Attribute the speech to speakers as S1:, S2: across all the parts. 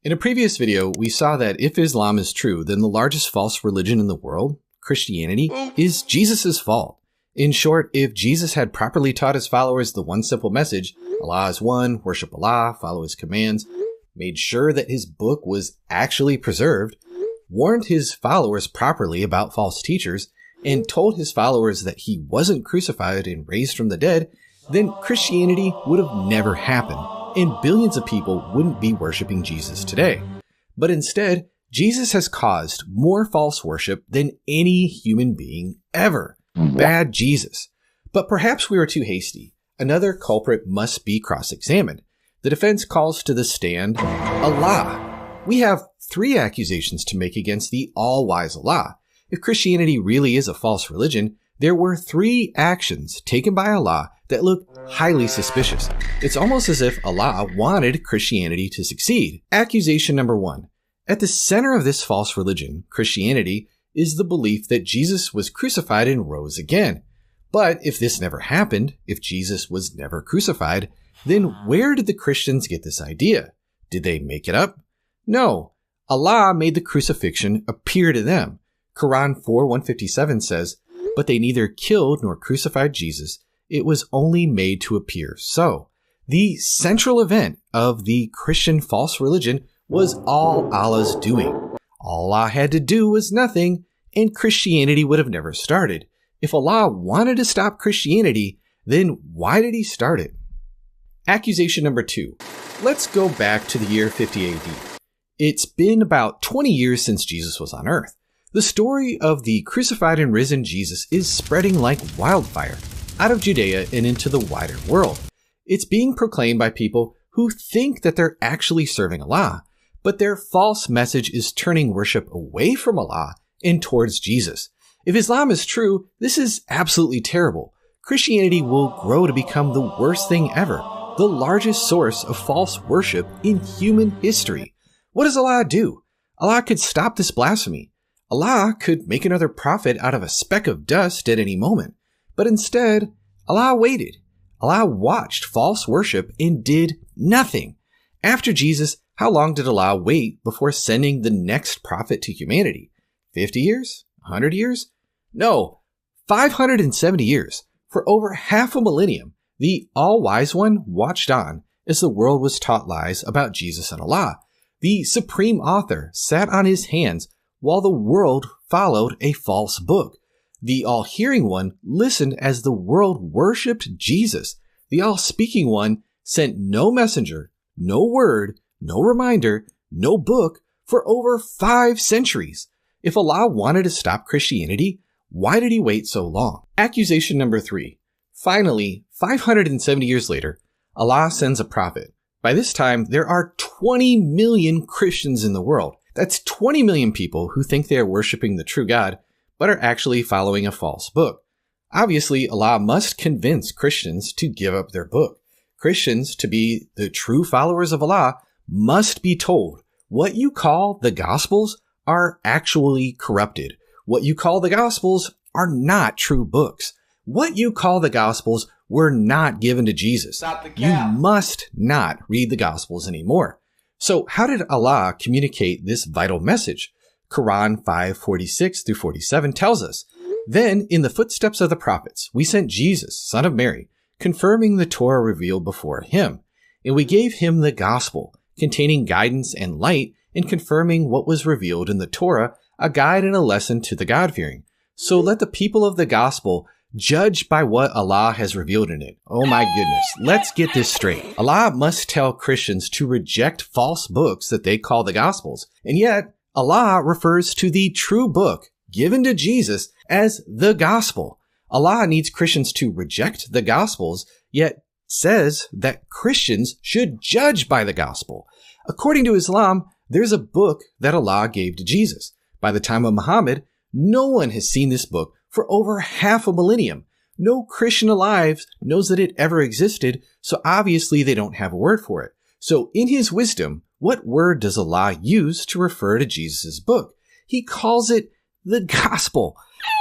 S1: In a previous video, we saw that if Islam is true, then the largest false religion in the world, Christianity, is Jesus' fault. In short, if Jesus had properly taught his followers the one simple message, Allah is one, worship Allah, follow his commands, made sure that his book was actually preserved, warned his followers properly about false teachers, and told his followers that he wasn't crucified and raised from the dead, then Christianity would have never happened, and billions of people wouldn't be worshiping Jesus today. But instead, Jesus has caused more false worship than any human being ever. Bad Jesus. But perhaps we were too hasty. Another culprit must be cross-examined. The defense calls to the stand Allah. We have 3 accusations to make against the all-wise Allah. If Christianity really is a false religion, there were 3 actions taken by Allah that look highly suspicious. It's almost as if Allah wanted Christianity to succeed. Accusation number 1. At the center of this false religion, Christianity, is the belief that Jesus was crucified and rose again. But if this never happened, if Jesus was never crucified, then where did the Christians get this idea? Did they make it up? No. Allah made the crucifixion appear to them. Quran 4:157 says, "But they neither killed nor crucified Jesus. It was only made to appear so." The central event of the Christian false religion was all Allah's doing. All Allah had to do was nothing, and Christianity would have never started. If Allah wanted to stop Christianity, then why did he start it? Accusation number 2. Let's go back to the year 50 AD. It's been about 20 years since Jesus was on earth. The story of the crucified and risen Jesus is spreading like wildfire out of Judea and into the wider world. It's being proclaimed by people who think that they're actually serving Allah, but their false message is turning worship away from Allah and towards Jesus. If Islam is true, this is absolutely terrible. Christianity will grow to become the worst thing ever, the largest source of false worship in human history. What does Allah do? Allah could stop this blasphemy. Allah could make another prophet out of a speck of dust at any moment. But instead, Allah waited. Allah watched false worship and did nothing. After Jesus, how long did Allah wait before sending the next prophet to humanity? 50 years? 100 years? No, 570 years. For over half a millennium, the all-wise one watched on as the world was taught lies about Jesus and Allah. The supreme author sat on his hands while the world followed a false book. The all-hearing one listened as the world worshipped Jesus. The all-speaking one sent no messenger, no word, no reminder, no book for over 5 centuries. If Allah wanted to stop Christianity, why did he wait so long? Accusation number 3. Finally, 570 years later, Allah sends a prophet. By this time, there are 20 million Christians in the world. That's 20 million people who think they are worshiping the true God, but are actually following a false book. Obviously, Allah must convince Christians to give up their book. Christians, to be the true followers of Allah, must be told what you call the Gospels are actually corrupted. What you call the Gospels are not true books. What you call the Gospels were not given to Jesus. You must not read the Gospels anymore. So how did Allah communicate this vital message? Quran 5:46-47 tells us, "Then in the footsteps of the prophets, we sent Jesus, son of Mary, confirming the Torah revealed before him. And we gave him the gospel, containing guidance and light, and confirming what was revealed in the Torah, a guide and a lesson to the God-fearing. So let the people of the gospel judge by what Allah has revealed in it." Oh my goodness. Let's get this straight. Allah must tell Christians to reject false books that they call the Gospels. And yet, Allah refers to the true book given to Jesus as the Gospel. Allah needs Christians to reject the Gospels, yet says that Christians should judge by the Gospel. According to Islam, there's a book that Allah gave to Jesus. By the time of Muhammad, no one has seen this book for over half a millennium. No Christian alive knows that it ever existed, so obviously they don't have a word for it. So in his wisdom, what word does Allah use to refer to Jesus' book? He calls it the Gospel.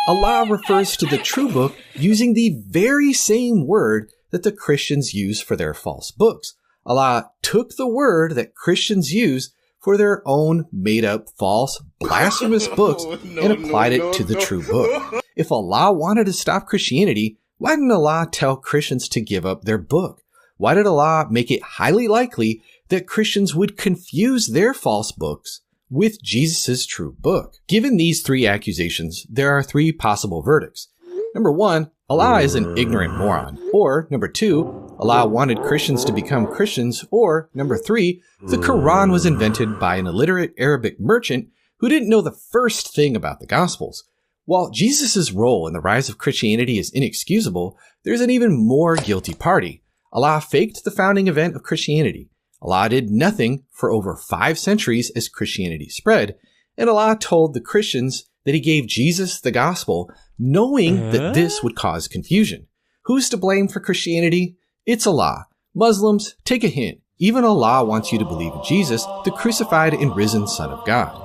S1: Allah refers to the true book using the very same word that the Christians use for their false books. Allah took the word that Christians use for their own made-up, false, blasphemous books and applied it to the true book. If Allah wanted to stop Christianity, why didn't Allah tell Christians to give up their book? Why did Allah make it highly likely that Christians would confuse their false books with Jesus' true book? Given these three accusations, there are three possible verdicts. Number one, Allah is an ignorant moron. Or, number two, Allah wanted Christians to become Christians. Or, number three, the Quran was invented by an illiterate Arabic merchant who didn't know the first thing about the Gospels. While Jesus' role in the rise of Christianity is inexcusable, there's an even more guilty party. Allah faked the founding event of Christianity. Allah did nothing for over 5 centuries as Christianity spread, and Allah told the Christians that he gave Jesus the gospel, knowing that this would cause confusion. Who's to blame for Christianity? It's Allah. Muslims, take a hint. Even Allah wants you to believe in Jesus, the crucified and risen Son of God.